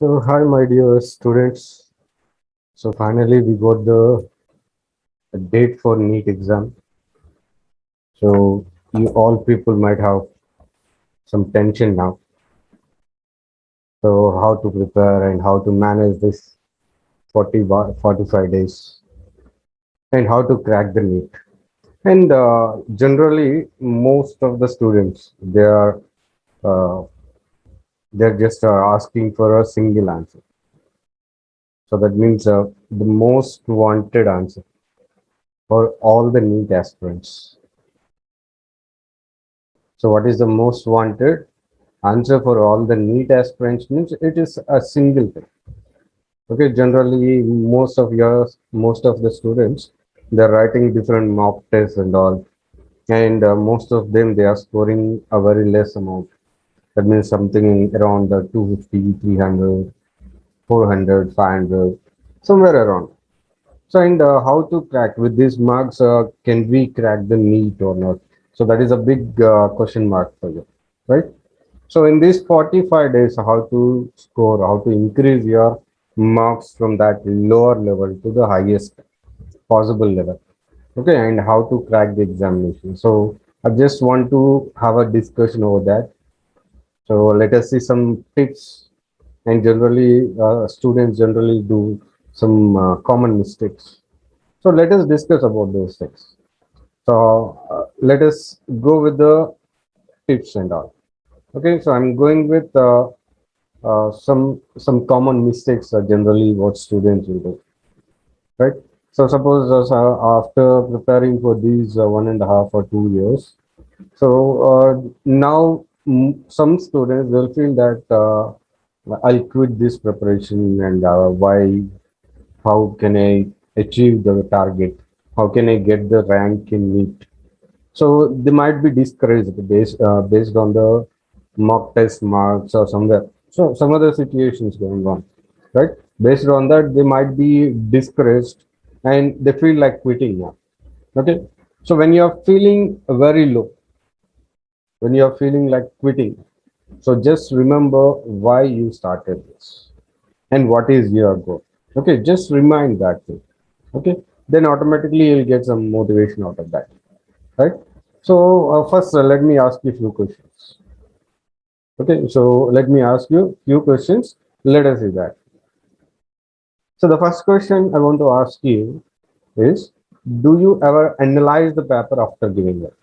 So, hi, my dear students. So, finally, we got the date for NEET exam. So, you all people might have some tension now. So, how to prepare and how to manage this 45 days and how to crack the NEET. And generally, most of the students uh, they're just asking for a single answer. So that means the most wanted answer for all the NEET aspirants. So what is the most wanted answer for all the NEET aspirants means it is a single thing. Okay, generally most of the students they're writing different mock tests and all, and most of them they are scoring a very less amount. That means something around the 250, 300, 400, 500, somewhere around. So, and how to crack with these marks? Can we crack the NEET or not? So that is a big question mark for you, right? So in these 45 days, how to score, how to increase your marks from that lower level to the highest possible level. Okay, and how to crack the examination. So I just want to have a discussion over that. So let us see some tips. And generally, students generally do some common mistakes. So let us discuss about those things. So let us go with the tips and all. Okay, so I'm going with some common mistakes are generally what students will do, right? So suppose after preparing for these 1.5 or 2 years, so now some students will feel that I'll quit this preparation and why? How can I achieve the target? How can I get the rank in NEET? So they might be discouraged based on the mock test marks or somewhere. So some other situations going on, right? Based on that, they might be discouraged and they feel like quitting now. Okay. So when you're feeling very low, when you're feeling like quitting, so just remember why you started this and what is your goal. Okay, just remind that thing. Okay, then automatically you'll get some motivation out of that, right? So first, let me ask you a few questions. Okay, so let me ask you a few questions. Let us see that. So the first question I want to ask you is, do you ever analyze the paper after giving it?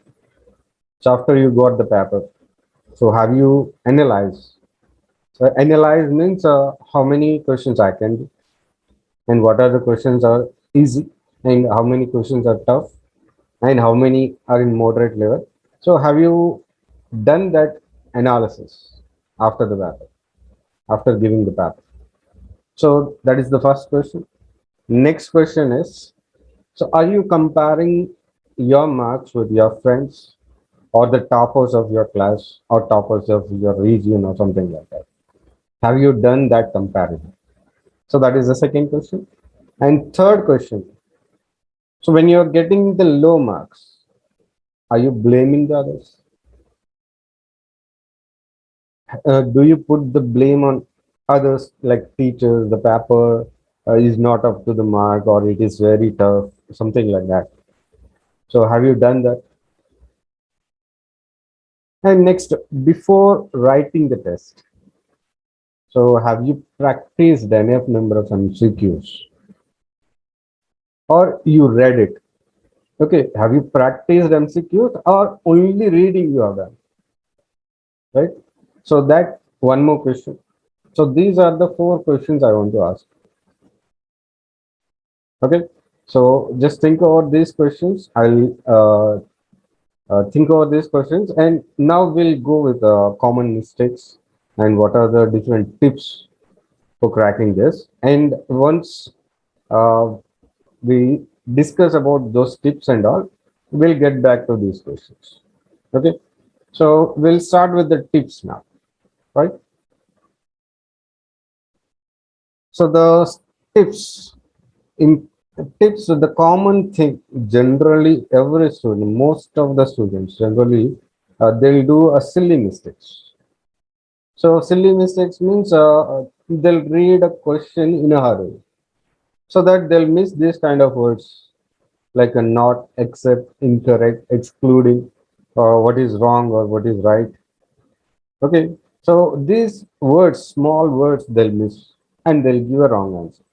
So after you got the paper, so have you analyzed? So analyze means how many questions I can do, and what are the questions are easy, and how many questions are tough, and how many are in moderate level. So have you done that analysis after the paper, after giving the paper? So that is the first question. Next question is, so are you comparing your marks with your friends or the toppers of your class or toppers of your region or something like that? Have you done that comparison? So that is the second question. And third question, so when you're getting the low marks, are you blaming the others? Do you put the blame on others like teachers, the paper is not up to the mark or it is very tough, something like that? So have you done that? And next, before writing the test, so have you practiced enough number of MCQs or you read it? Okay, have you practiced MCQs or only reading you have done, right? So that one more question. So these are the four questions I want to ask. Okay, so just think over these questions. I'll think over these questions, and now we'll go with common mistakes and what are the different tips for cracking this. And once uh, we discuss about those tips and all, we'll get back to these questions. Okay, so we'll start with the tips now, right? So the tips in tips, the common thing generally every student, most of the students generally they'll do a silly mistakes. So silly mistakes means they'll read a question in a hurry, so that they'll miss these kind of words like a not, except, incorrect, excluding, what is wrong or what is right. Okay, so these words, small words, they'll miss and they'll give a wrong answer.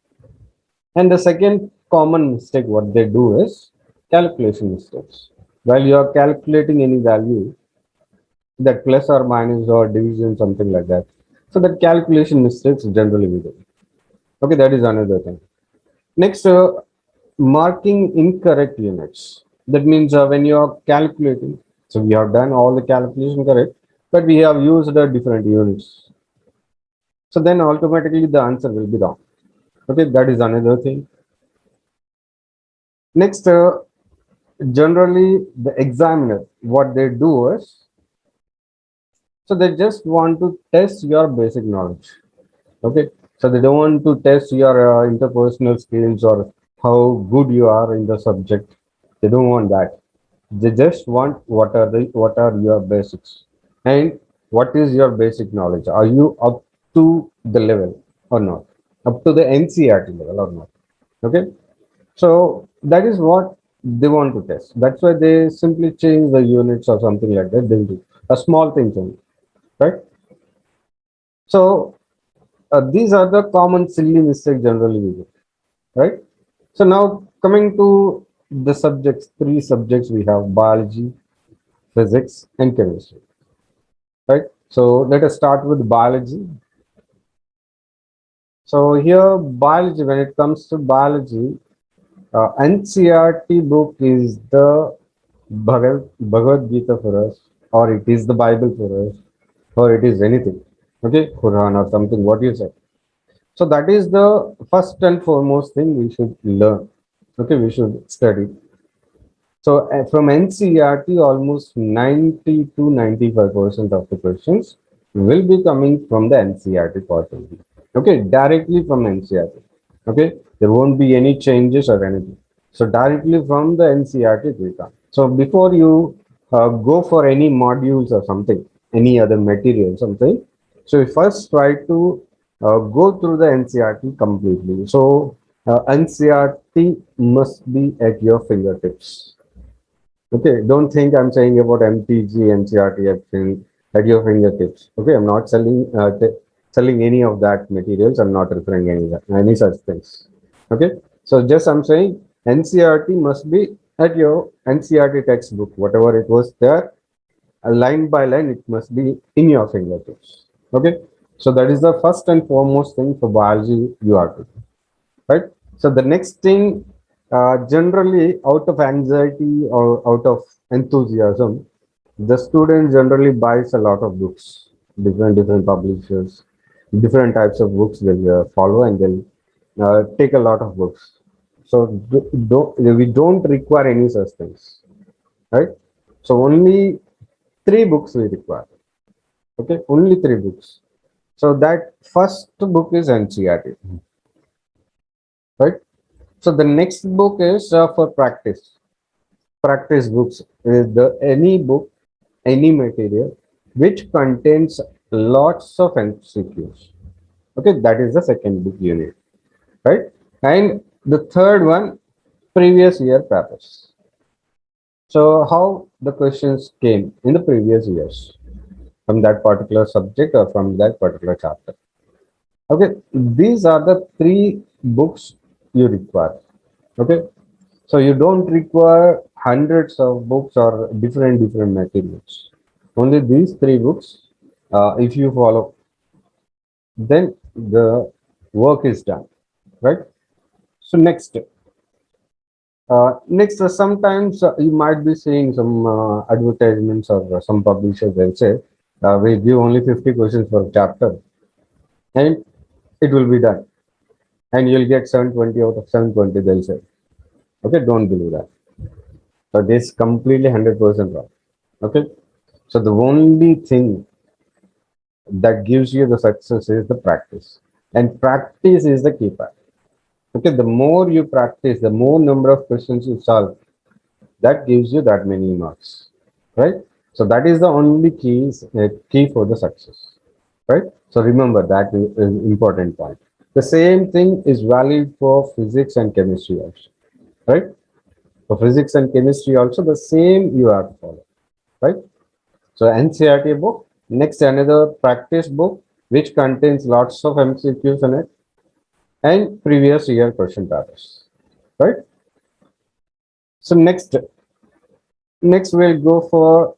And the second common mistake, what they do is calculation mistakes. While you are calculating any value, that plus or minus or division, something like that. So that calculation mistakes generally we do. Okay, that is another thing. Next, marking incorrect units. That means when you are calculating, so we have done all the calculation correct, but we have used different units. So then automatically the answer will be wrong. Okay, that is another thing. Next, generally the examiner, what they do is, so they just want to test your basic knowledge. Okay, so they don't want to test your interpersonal skills or how good you are in the subject. They don't want that. They just want what are your basics and what is your basic knowledge. Are you up to the level or not? Up to the NCRT level or not? Okay, so that is what they want to test. That's why they simply change the units or something like that. They'll do a small thing only, right? So these are the common silly mistakes generally we do, right? So now coming to the subjects, three subjects we have: biology, physics, and chemistry, right? So let us start with biology. So here, biology, when it comes to biology, NCRT book is the Bhagavad Gita for us, or it is the Bible for us, or it is anything. Okay, Quran or something, what you say. So that is the first and foremost thing we should learn. Okay, we should study. So from NCRT, almost 90 to 95% of the questions will be coming from the NCRT part only. Okay, directly from NCRT. Okay, there won't be any changes or anything. So directly from the NCRT it will come. So before you go for any modules or something, any other material, something, so you first try to go through the NCRT completely. So NCRT must be at your fingertips. Okay, don't think I'm saying about MTG, NCRT at your fingertips. Okay, I'm not selling any of that materials. I'm not referring any such things. Okay, so just I'm saying NCRT must be at your NCRT textbook, whatever it was there, line by line, it must be in your fingertips. Okay, so that is the first and foremost thing for biology you have to do, right? So the next thing, generally out of anxiety or out of enthusiasm, the student generally buys a lot of books, different publishers, different types of books they'll follow, and they'll take a lot of books. So we don't require any such things, right? So only three books we require. Okay, only three books. So that first book is NCRT, right? So the next book is for practice. Practice books is the any book, any material which contains lots of MCQs. Okay, that is the second book unit, right? And the third one, previous year papers. So how the questions came in the previous years from that particular subject or from that particular chapter. Okay, these are the three books you require. Okay, so you don't require hundreds of books or different materials. Only these three books, if you follow, then the work is done, right? So sometimes you might be seeing some advertisements or some publishers they'll say, we give only 50 questions per chapter, and it will be done, and you'll get 720 out of 720. They'll say, okay, don't believe that. So this completely 100% wrong. Okay, so the only thing that gives you the success is the practice, and practice is the key part. Okay, the more you practice, the more number of questions you solve, that gives you that many marks, right? So that is the only key for the success. right? So remember that is an important point. The same thing is valid for physics and chemistry also, right? For physics and chemistry also the same you have to follow, right? So NCERT book, next another practice book which contains lots of MCQs in it and previous year question papers, right? So next we'll go for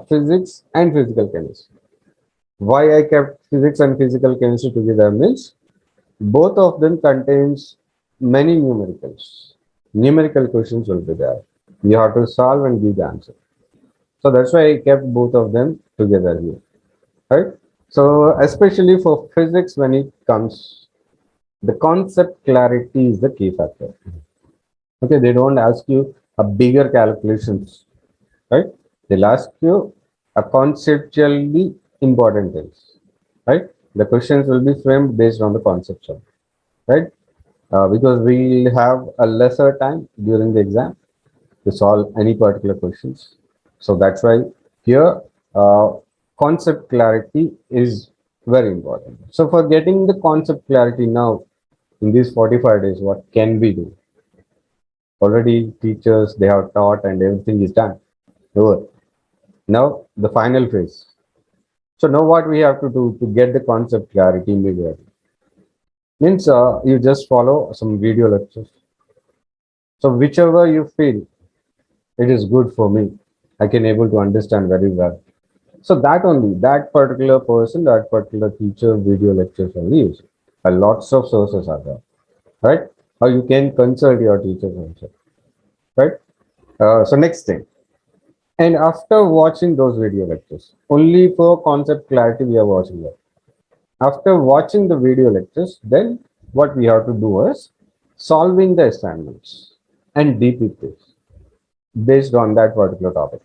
physics and physical chemistry. Why I kept physics and physical chemistry together means both of them contains many numericals. Numerical questions will be there. You have to solve and give the answer. So that's why I kept both of them together here, right? So especially for physics, when it comes, the concept clarity is the key factor. Okay, they don't ask you a bigger calculations, right? They'll ask you a conceptually important things, right? The questions will be framed based on the conceptual, right? Because we'll have a lesser time during the exam to solve any particular questions. So that's why here concept clarity is very important. So for getting the concept clarity now in these 45 days, what can we do? Already teachers, they have taught and everything is done. Over. Now the final phase. So now what we have to do to get the concept clarity immediately? Means you just follow some video lectures. So whichever you feel it is good for me, I can able to understand very well. So that only, that particular person, that particular teacher video lectures only use. Lots of sources are there, right? Or you can consult your teachers also, right? So next thing, and after watching those video lectures, only for concept clarity we are watching that. After watching the video lectures, then what we have to do is solving the assignments and DPPs based on that particular topic.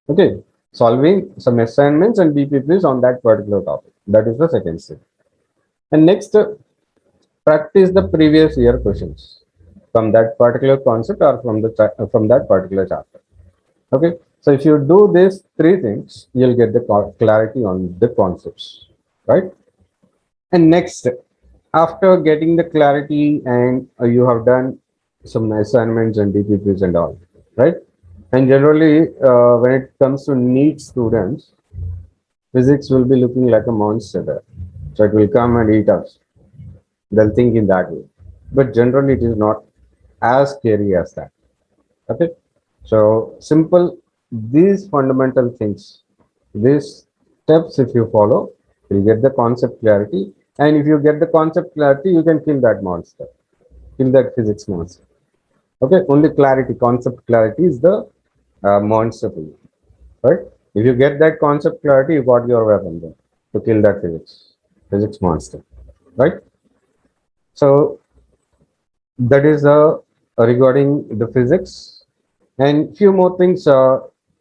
Okay, solving some assignments and DPPs on that particular topic. That is the second step. And next, practice the previous year questions from that particular concept or from that particular chapter. Okay, so if you do these three things, you'll get the clarity on the concepts, right? And next, after getting the clarity and you have done some assignments and DPPs and all, right? And generally, when it comes to NEET students, physics will be looking like a monster there. So it will come and eat us. They'll think in that way. But generally, it is not as scary as that. Okay. So simple, these fundamental things, these steps, if you follow, you'll get the concept clarity. And if you get the concept clarity, you can kill that monster, kill that physics monster. Okay. Only clarity, concept clarity is the monster for you, right? If you get that concept clarity, you got your weapon there to kill that physics monster, right? So that is regarding the physics and few more things.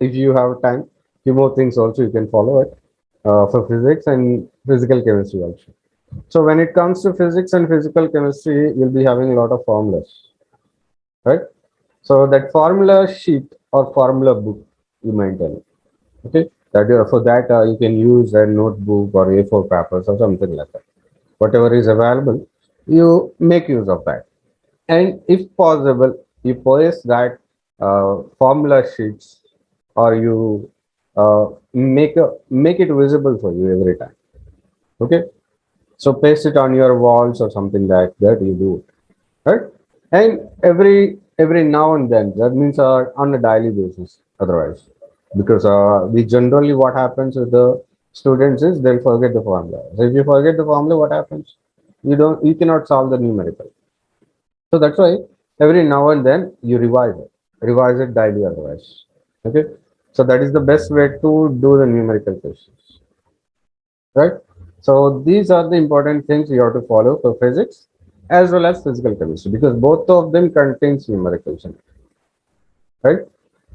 If you have time, few more things also you can follow it for physics and physical chemistry also. So when it comes to physics and physical chemistry, you'll be having a lot of formulas, right? So that formula sheet or formula book, you maintain. Okay, that for that you can use a notebook or A4 papers or something like that. Whatever is available, you make use of that. And if possible, you post that formula sheets or you make it visible for you every time. Okay, so paste it on your walls or something like that. You do it, right? And every now and then, that means on a daily basis. Otherwise, because we generally what happens with the students is they'll forget the formula. So if you forget the formula, what happens? You cannot solve the numerical. So that's why every now and then you revise it daily otherwise. Okay. So that is the best way to do the numerical questions, right? So these are the important things you have to follow for physics as well as physical chemistry because both of them contains numericals, right?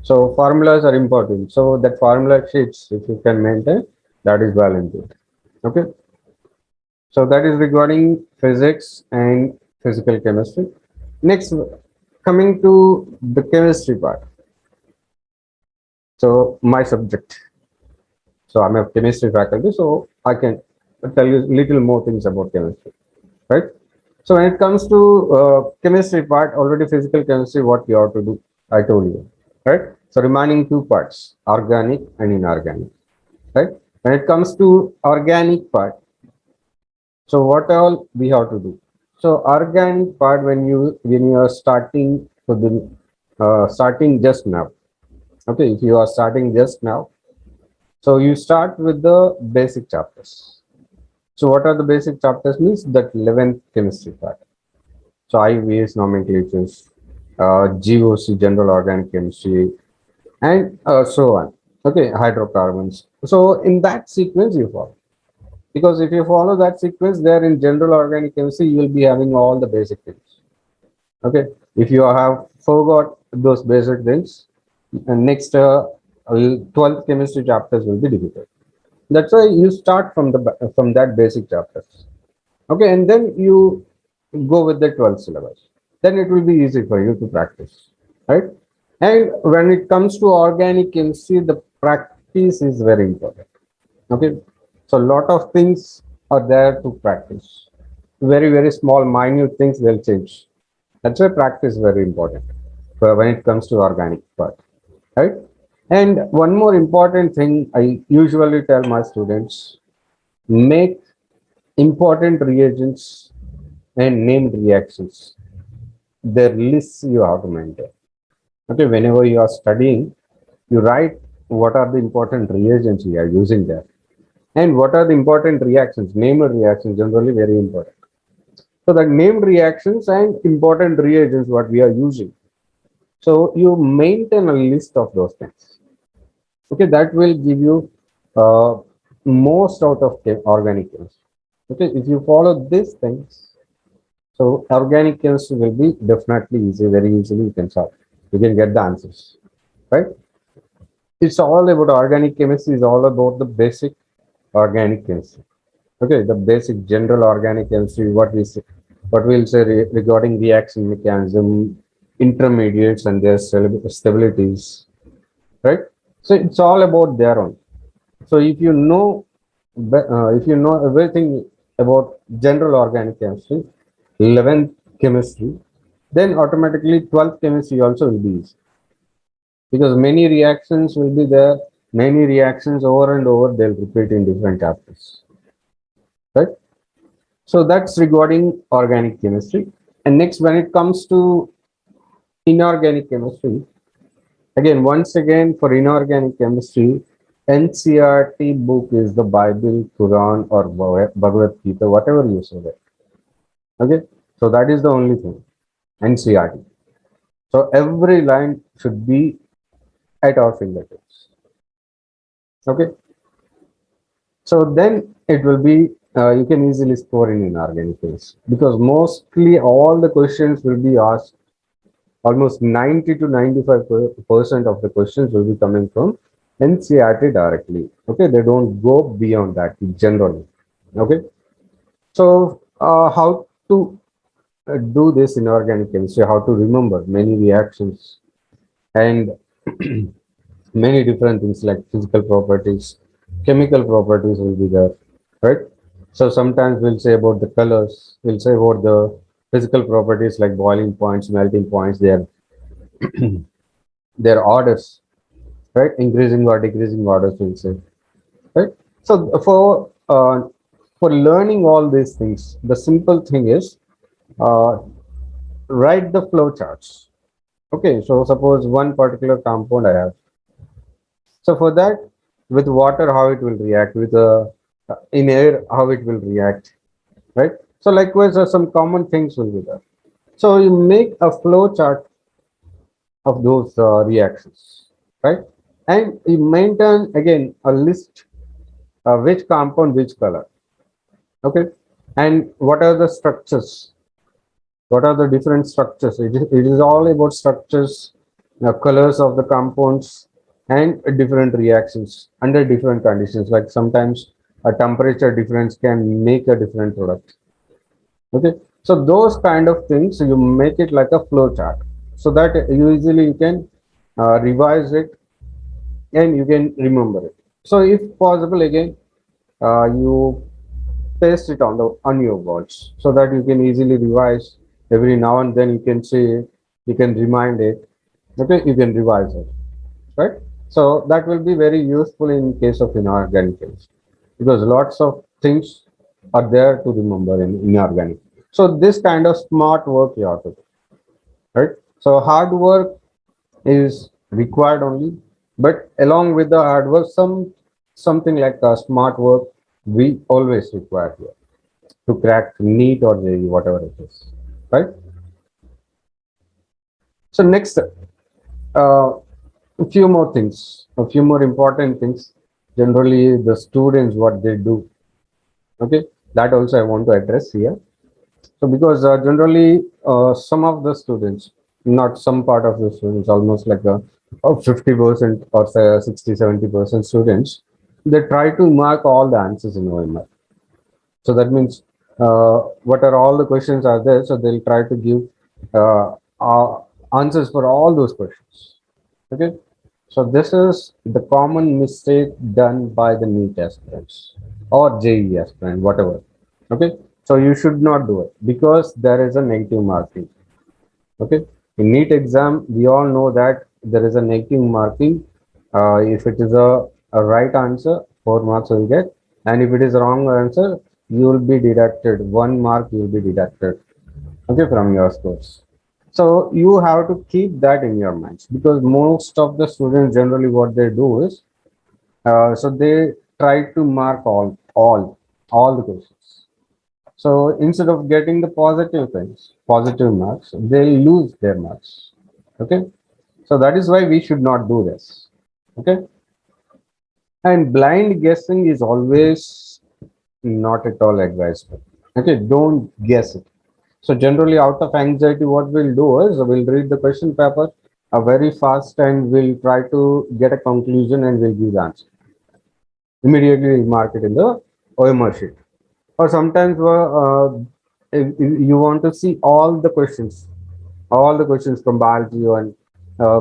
So formulas are important. So that formula sheets, if you can maintain, that is well and good. Okay. So that is regarding physics and physical chemistry. Next, coming to the chemistry part. So my subject. So I'm a chemistry faculty, so I can tell you little more things about chemistry, right? So when it comes to chemistry part, already physical chemistry, what you have to do, I told you, right? So remaining two parts, organic and inorganic, right? When it comes to organic part, so what all we have to do? So organic part, when you are starting to the starting just now, okay, if you are starting just now, so you start with the basic chapters. So what are the basic chapters? Means that 11th chemistry part. So IVS nomenclatures, GOC general organic chemistry, and so on. Okay, hydrocarbons. So in that sequence you follow. Because if you follow that sequence, there in general organic chemistry, you will be having all the basic things. Okay, if you have forgot those basic things, and next 12th chemistry chapters will be difficult. That's why you start from from that basic chapters. Okay, and then you go with the 12th syllabus. Then it will be easy for you to practice, right? And when it comes to organic chemistry, the practice is very important. Okay, so a lot of things are there to practice. Very, very small, minute things will change. That's why practice is very important for when it comes to organic part, right? And one more important thing I usually tell my students: make important reagents and named reactions. Their lists you have to maintain. Okay, whenever you are studying, you write what are the important reagents we are using there, and what are the important reactions. Named reactions generally very important. So the named reactions and important reagents what we are using. So you maintain a list of those things. Okay, that will give you uh, most out of organic chemistry. Okay, if you follow these things, so organic chemistry will be definitely easy, very easily you can solve. You can get the answers, right? It's all about organic chemistry. Is all about the basic organic chemistry. Okay, the basic general organic chemistry. What we'll say regarding reaction mechanism, intermediates and their stabilities, right? So it's all about their own. So if you know everything about general organic chemistry, 11th chemistry, then automatically 12th chemistry also will be easy because many reactions will be there, many reactions over and over they'll repeat in different chapters, right? So that's regarding organic chemistry. And next, when it comes to inorganic chemistry, again, once again, for inorganic chemistry, NCRT book is the Bible, Quran, or Bhagavad Gita, whatever you say that. Okay, so that is the only thing. NCRT. So every line should be at our fingertips. Okay, so then it will be you can easily score in inorganic chemistry because mostly all the questions will be asked. Almost 90 to 95% of the questions will be coming from NCRT directly. Okay, they don't go beyond that generally. Okay, so how to do this in organic chemistry? How to remember many reactions and many different things like physical properties, chemical properties will be there, right? So sometimes we'll say about the colors, we'll say about the physical properties like boiling points, melting points, their orders, right? Increasing or decreasing orders, we'll say, right? So for learning all these things, the simple thing is uh, write the flow charts. Okay, so suppose one particular compound I have. So for that, with water, how it will react, with in air, how it will react, right? So likewise, some common things will be there. So you make a flow chart of those reactions, right? And you maintain again a list which compound, which color, okay? And what are the structures? What are the different structures? It is all about structures, colors of the compounds, and different reactions under different conditions. Like sometimes a temperature difference can make a different product. Okay, so those kind of things you make it like a flow chart, so that you can revise it and you can remember it. So if possible, again, you paste it on the on your boards so that you can easily revise every now and then. You can see it, you can remind it. Okay, you can revise it, right? So that will be very useful in case of inorganic chemistry because lots of things are there to remember in inorganic. So this kind of smart work you have to do, right? So hard work is required only, but along with the hard work, something like smart work we always require here to crack NEET or JEE, whatever it is, right? So next, a few more things, a few more important things. Generally, the students what they do. Okay, that also I want to address here. So because generally some of the students, not some part of the students, almost like 50% or say 60-70% students, they try to mark all the answers in OMR. So that means what are all the questions are there. So they'll try to give answers for all those questions. Okay. So this is the common mistake done by the NEET aspirants or JEE aspirant, whatever. Okay. So you should not do it because there is a negative marking. Okay. In NEET exam, we all know that there is a negative marking. If it is a right answer, 4 marks will get, and if it is a wrong answer, you will be deducted 1 mark. You will be deducted, okay, from your scores. So you have to keep that in your minds because most of the students generally what they do is so they try to mark all the questions. So instead of getting the positive things, positive marks, they lose their marks. Okay. So that is why we should not do this. Okay. And blind guessing is always not at all advisable. Okay. Don't guess it. So generally out of anxiety, what we'll do is we'll read the question paper very fast and we'll try to get a conclusion and we'll give the answer. Immediately we'll mark it in the OMR sheet. Or sometimes if you want to see all the questions from biology and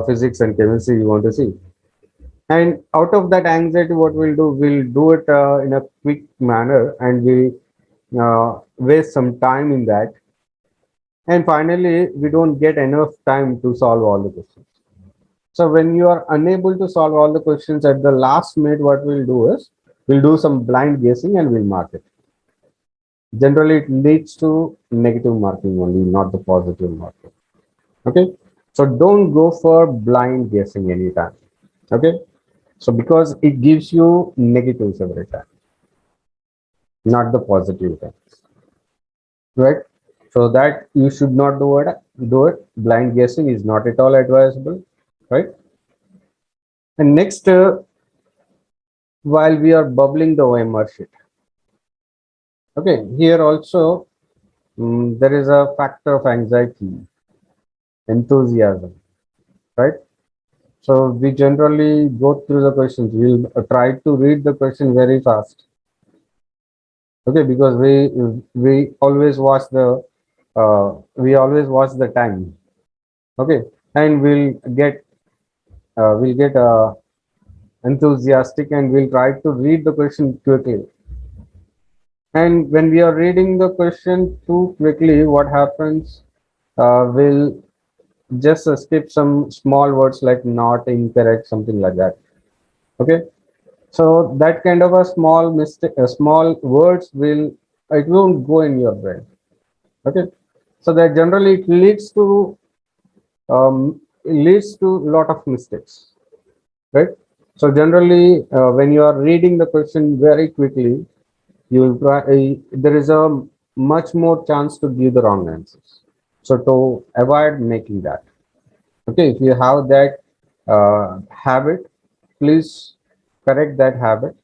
physics and chemistry you want to see, and out of that anxiety what we'll do it in a quick manner and we waste some time in that, and finally we don't get enough time to solve all the questions. So when you are unable to solve all the questions at the last minute, what we'll do is we'll do some blind guessing and we'll mark it. Generally it leads to negative marking only, not the positive marking. Okay. So don't go for blind guessing anytime. Okay. So because it gives you negatives every time, not the positive things, right? So that you should not do it. Blind guessing is not at all advisable, right? And next, while we are bubbling the OMR sheet, okay, here also there is a factor of anxiety, enthusiasm, right? So we generally go through the questions. We'll try to read the question very fast. Okay, because we always watch the time. Okay, and we'll get enthusiastic and we'll try to read the question quickly. And when we are reading the question too quickly, what happens? We'll just skip some small words like not, incorrect, something like that. Okay, so that kind of a small mistake, small words it won't go in your brain. Okay, so that generally it leads to lot of mistakes, right? So generally, when you are reading the question very quickly, you will there is a much more chance to give the wrong answers. So to avoid making that, okay, if you have that habit, please correct that habit.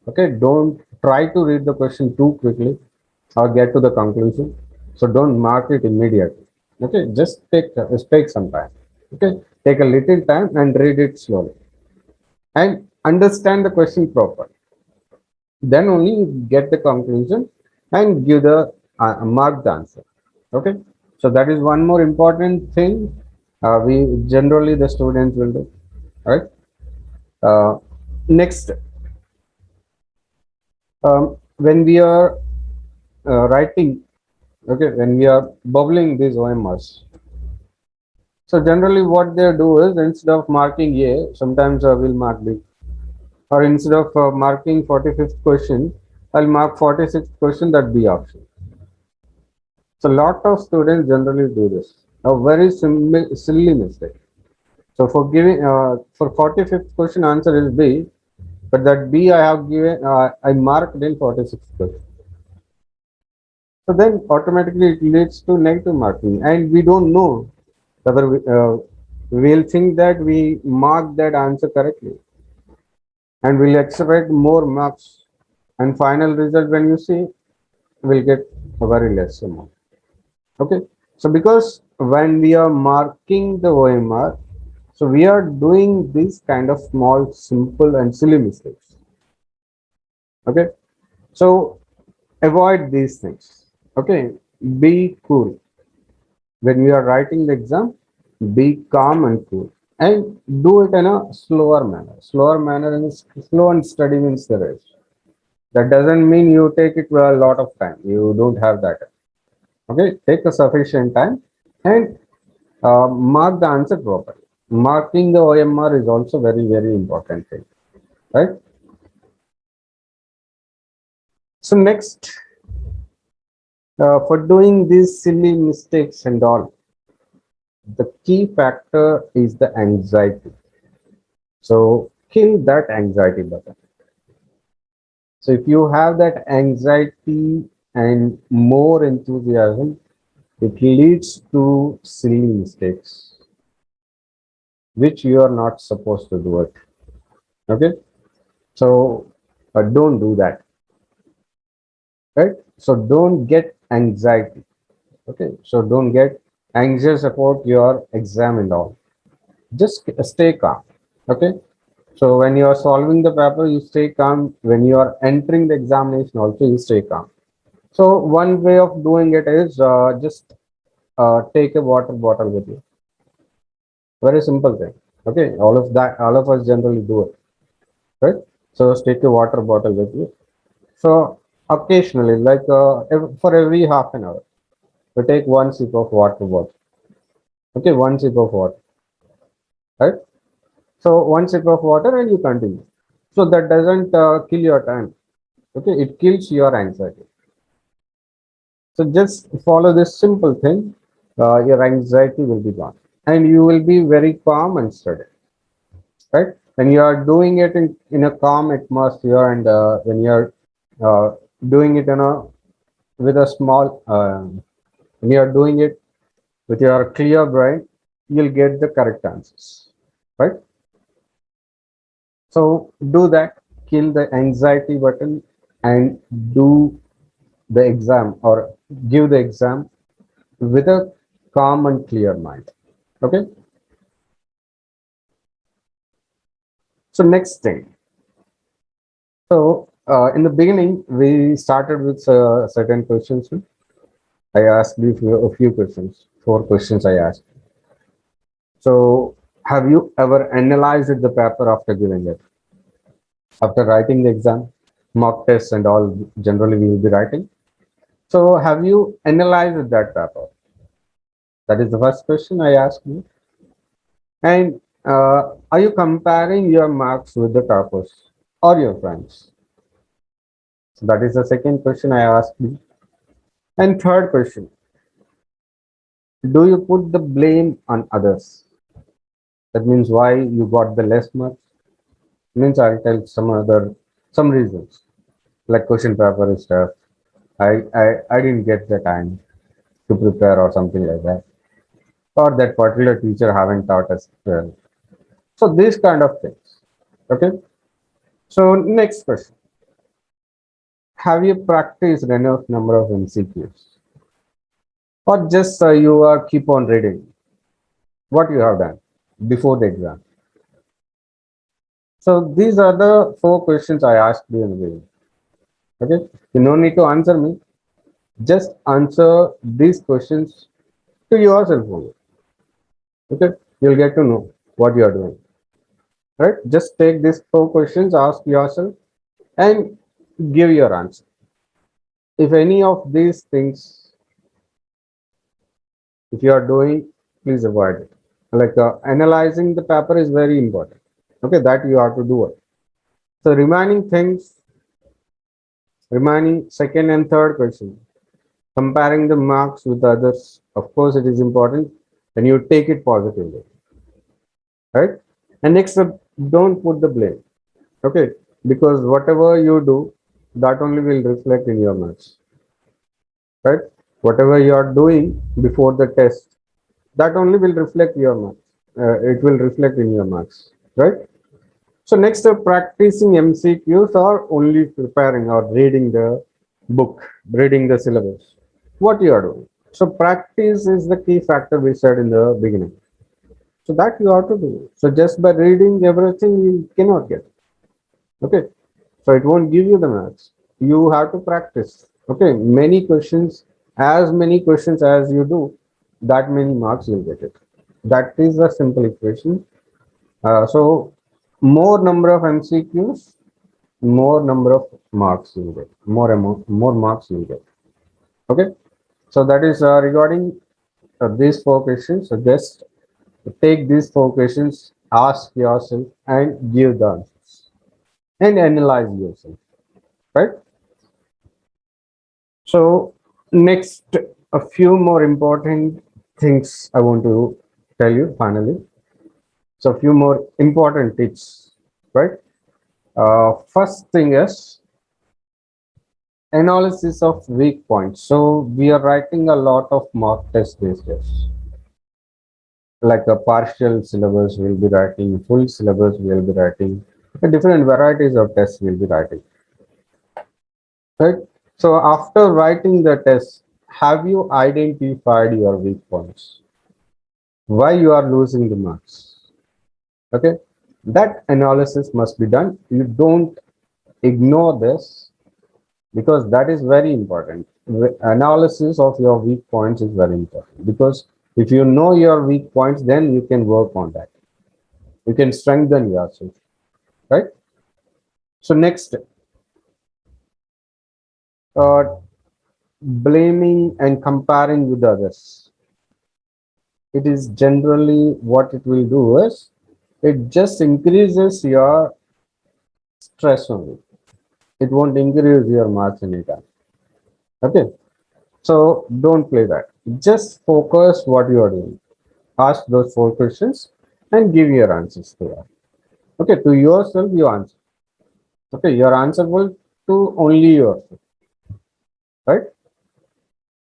Okay, don't try to read the question too quickly or get to the conclusion. So don't mark it immediately. Okay, just take some time. Okay, take a little time and read it slowly and understand the question properly. Then only you get the conclusion and give the marked answer. Okay, so that is one more important thing we generally the students will do. All right. Next, when we are writing, okay, when we are bubbling these OMRs. So generally what they do is instead of marking A, sometimes I will mark B. Or instead of marking 45th question, I'll mark 46th question, that B option. So lot of students generally do this. A very silly mistake. So for giving for 45th question answer is B, but that B I have given I marked in 46th question. So then automatically it leads to negative marking, and we don't know whether we'll think that we marked that answer correctly, and we'll expect more marks. And final result when you see, will get a very less amount. Okay, so because when we are marking the OMR, so we are doing these kind of small, simple, and silly mistakes. Okay, so avoid these things. Okay, be cool when you are writing the exam. Be calm and cool, and do it in a slower manner. Slower manner and slow and steady means the rest. That doesn't mean you take it with a lot of time. You don't have that. Okay, take a sufficient time and mark the answer properly. Marking the OMR is also very, very important thing, right? So next, for doing these silly mistakes and all, the key factor is the anxiety. So kill that anxiety button. So if you have that anxiety and more enthusiasm, it leads to silly mistakes, which you are not supposed to do it. Okay, so don't do that, right? So don't get anxiety. Okay, so don't get anxious about your exam and all. Just stay calm. Okay, so when you are solving the paper, you stay calm. When you are entering the examination, also you stay calm. So one way of doing it is just take a water bottle with you. Very simple thing. Okay, all of us generally do it, right? So just take a water bottle with you. So occasionally, like for every half an hour, we take one sip of water bottle. Okay, one sip of water, right? So one sip of water and you continue. So that doesn't kill your time. Okay, it kills your anxiety. So just follow this simple thing. Your anxiety will be gone, and you will be very calm and steady. Right? When you are doing it in a calm atmosphere, and when you are doing it in a with a small, when you are doing it with your clear brain, you'll get the correct answers. Right? So do that. Kill the anxiety button and do the exam or give the exam with a calm and clear mind. Okay. So next thing. So in the beginning, we started with certain questions. I asked you a few questions, four questions I asked. So have you ever analyzed the paper after giving it? After writing the exam, mock tests and all generally we will be writing. So have you analyzed that paper? That is the first question I asked you. And are you comparing your marks with the toppers or your friends? So that is the second question I asked you. And third question, do you put the blame on others? That means why you got the less marks. Means I'll tell some reasons like question paper is tough. I didn't get the time to prepare or something like that. Or that particular teacher haven't taught us well. So these kind of things. Okay. So next question. Have you practiced enough number of MCQs? Or just you keep on reading what you have done before the exam? So these are the four questions I asked you in the beginning. Okay, you no need to answer me. Just answer these questions to yourself only. Okay, you'll get to know what you are doing. Right? Just take these four questions, ask yourself, and give your answer. If any of these things, if you are doing, please avoid it. Like analyzing the paper is very important. Okay, that you have to do it. So remaining things, remaining second and third question, comparing the marks with others. Of course, it is important, and you take it positively, right? And next up, don't put the blame. Okay, because whatever you do, that only will reflect in your marks, right? Whatever you are doing before the test, that only will reflect your marks. It will reflect in your marks, right? So next, practicing MCQs or only preparing or reading the book, reading the syllabus. What you are doing. So practice is the key factor we said in the beginning. So that you have to do. So just by reading everything, you cannot get. Okay. So it won't give you the marks. You have to practice. Okay. Many questions as you do, that many marks you'll get it. That is a simple equation. So more number of MCQs, more number of marks you'll get. More marks you'll get. Okay. So that is regarding these four questions. So just take these four questions, ask yourself, and give the answers, and analyze yourself. Right. So next, a few more important things I want to tell you finally. So a few more important tips. Right. First thing is analysis of weak points. So we are writing a lot of mock tests these days. Like a partial syllabus we'll be writing, full syllabus we'll be writing, different varieties of tests we'll be writing, right? So after writing the test, have you identified your weak points? Why you are losing the marks? Okay, that analysis must be done. You don't ignore this because that is very important. Analysis of your weak points is very important because if you know your weak points, then you can work on that. You can strengthen yourself, right? So next, uh, blaming and comparing with others. It is generally what it will do is it just increases your stress only. It won't increase your marks anytime. Okay, so don't play that. Just focus what you are doing. Ask those four questions and give your answers to that. Okay, to yourself you answer. Okay, you're answerable to only yourself, right?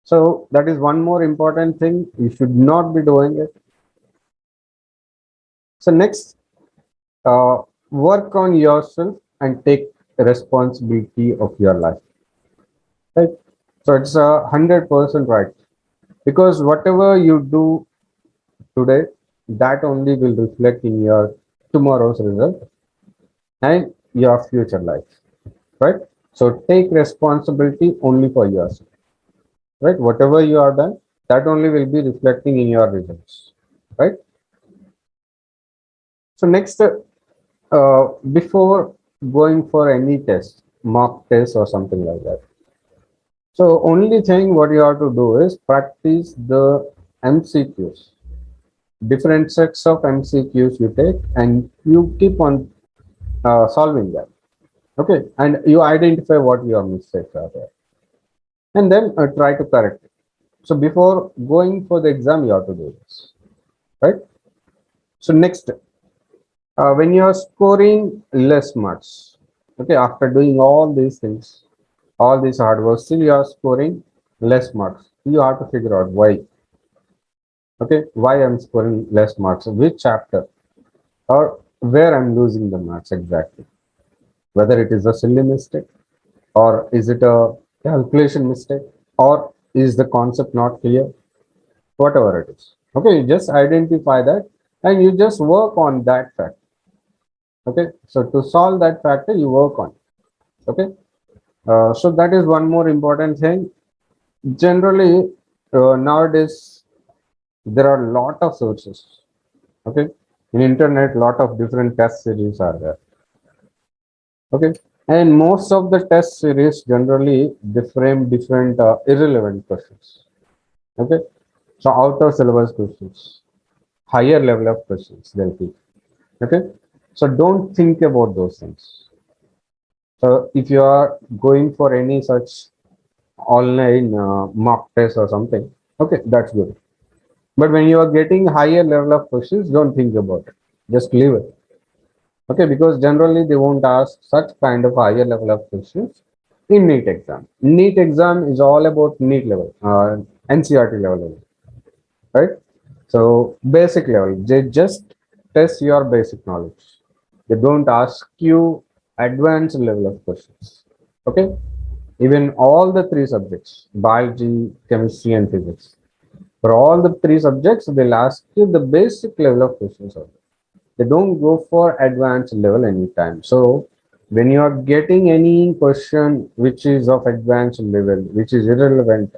So that is one more important thing. You should not be doing it. So next, work on yourself and take responsibility of your life. Right. So it's 100% right because whatever you do today, that only will reflect in your tomorrow's result and your future life. Right. So take responsibility only for yourself. Right. Whatever you are done, that only will be reflecting in your results. Right. So next, before going for any test, mock test or something like that. So only thing what you have to do is practice the MCQs. Different sets of MCQs you take and you keep on solving them. Okay, and you identify what your mistakes are there, and then try to correct it. So before going for the exam, you have to do this, right? So next, when you are scoring less marks, okay, after doing all these things, all this hard work, still you are scoring less marks. You have to figure out why. Okay, why I'm scoring less marks, which chapter or where I'm losing the marks exactly, whether it is a silly mistake or is it a calculation mistake or is the concept not clear, whatever it is. Okay, you just identify that and you just work on that fact. Okay, so to solve that factor you work on. Okay, so that is one more important thing. Generally, nowadays there are a lot of sources. Okay, in internet lot of different test series are there. Okay, And most of the test series generally they frame different irrelevant questions. Okay, so out of syllabus questions, higher level of questions they'll keep. Okay, so don't think about those things. So if you are going for any such online mock test or something, okay, that's good. But when you are getting higher level of questions, don't think about it. Just leave it. Okay, because generally they won't ask such kind of higher level of questions in NEET exam. NEET exam is all about NEET level, NCRT level, right? So basic level, they just test your basic knowledge. They don't ask you advanced level of questions. Okay, even all the three subjects, biology, chemistry, and physics. For all the three subjects, they'll ask you the basic level of questions only. They don't go for advanced level anytime. So when you are getting any question which is of advanced level, which is irrelevant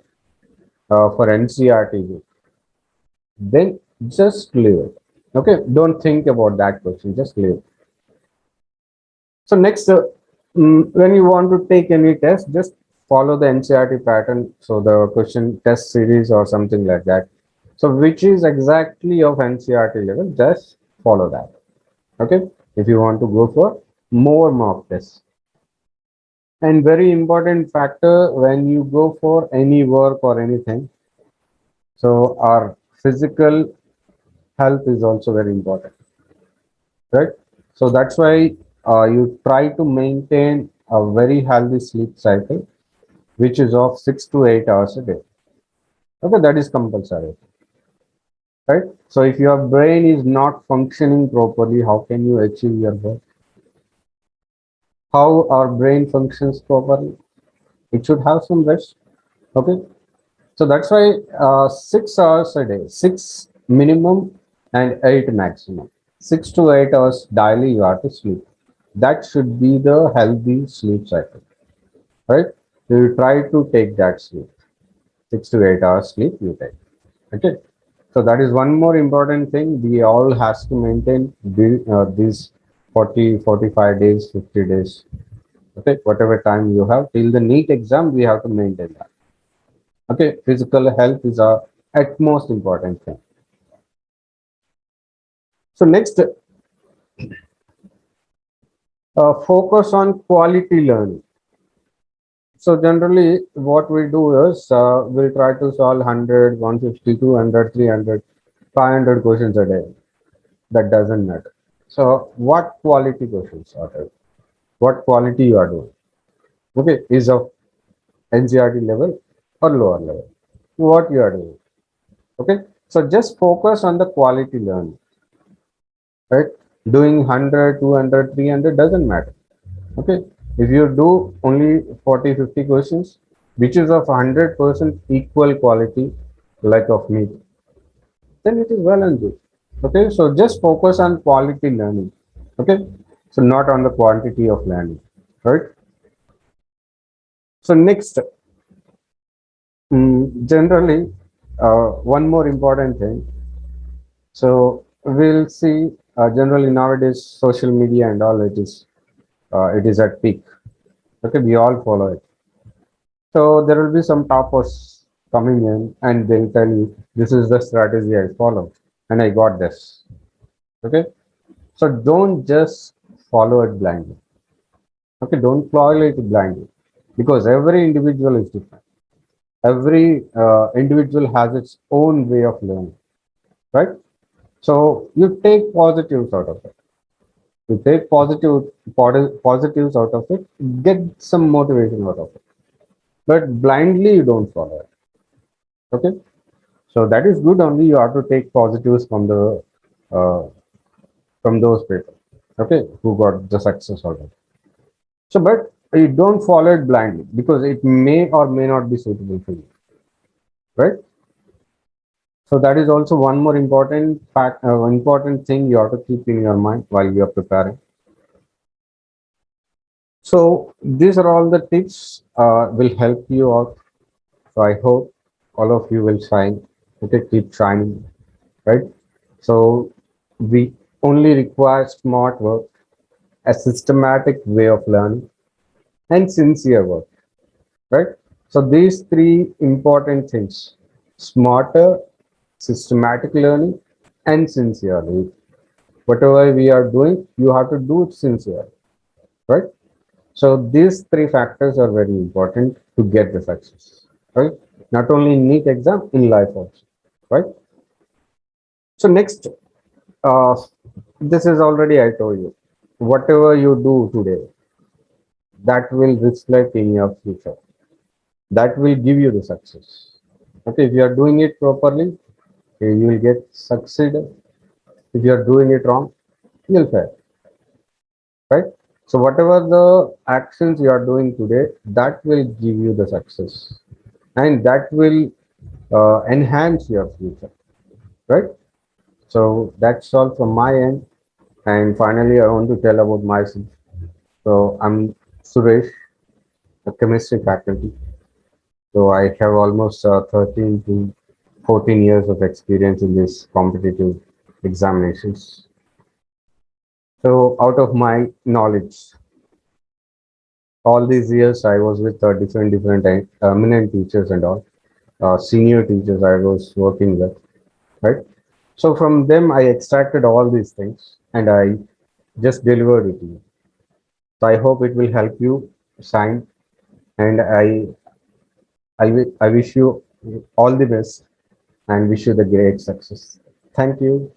for NCRT, then just leave it. Okay, don't think about that question. Just leave it. So next, when you want to take any test, just follow the NCRT pattern. So the question test series or something like that. So which is exactly of NCRT level, just follow that. Okay, if you want to go for more mock tests. And very important factor when you go for any work or anything. So our physical health is also very important, right? So that's why you try to maintain a very healthy sleep cycle, which is of 6 to 8 hours a day. Okay, that is compulsory, right? So if your brain is not functioning properly, how can you achieve your goal? How our brain functions properly? It should have some rest. Okay, so that's why 6 hours a day, six minimum and eight maximum. 6 to 8 hours daily you have to sleep. That should be the healthy sleep cycle, right? So you try to take that sleep. 6 to 8 hours sleep you take. Okay. So that is one more important thing. We all has to maintain these 40, 45 days, 50 days. Okay. Whatever time you have till the NEET exam, we have to maintain that. Okay. Physical health is our utmost important thing. So next, focus on quality learning. So generally, what we do is we'll try to solve 100, 150, 200, 300, 500 questions a day. That doesn't matter. So what quality questions are there? What quality you are doing? Okay, is of NCRT level or lower level? What you are doing? Okay, so just focus on the quality learning, right? Doing 100, 200, 300 doesn't matter. Okay, if you do only 40, 50 questions, which is of 100% equal quality, like of me, then it is well and good. Okay, so just focus on quality learning. Okay, so not on the quantity of learning, right? So next, generally, one more important thing. So we'll see. Generally nowadays, social media and all it is at peak. Okay, we all follow it. So there will be some toppers coming in and they'll tell you this is the strategy I follow and I got this. Okay. So don't just follow it blindly. Okay. Don't follow it blindly because every individual is different. Every individual has its own way of learning, right? So you take positives out of it. You take positives out of it, get some motivation out of it. But blindly you don't follow it. Okay. So that is good. Only you have to take positives uh, from those people, okay, who got the success out of it. So, but you don't follow it blindly because it may or may not be suitable for you, right? So that is also one more important fact, important thing you have to keep in your mind while you are preparing. So these are all the tips will help you out. So I hope all of you will shine. Okay, keep shining, right? So we only require smart work, a systematic way of learning, and sincere work, right? So these three important things: smarter, systematic learning, and sincerely. Whatever we are doing, you have to do it sincere, right? So these three factors are very important to get the success, right? Not only in NEET exam, in life also, right? So next, uh, this is already I told you. Whatever you do today, that will reflect in your future. That will give you the success. Okay, if you are doing it properly, you will get succeed. If you are doing it wrong, you'll fail, right? So whatever the actions you are doing today, that will give you the success, and that will enhance your future, right? So that's all from my end. And finally, I want to tell about myself. So I'm Suresh, a chemistry faculty. So I have almost 13 to 14 years of experience in this competitive examinations. So out of my knowledge, all these years I was with different eminent teachers and all, senior teachers I was working with, right? So from them I extracted all these things and I just delivered it to you. So I hope it will help you shine, and I wish you all the best and wish you the great success. Thank you.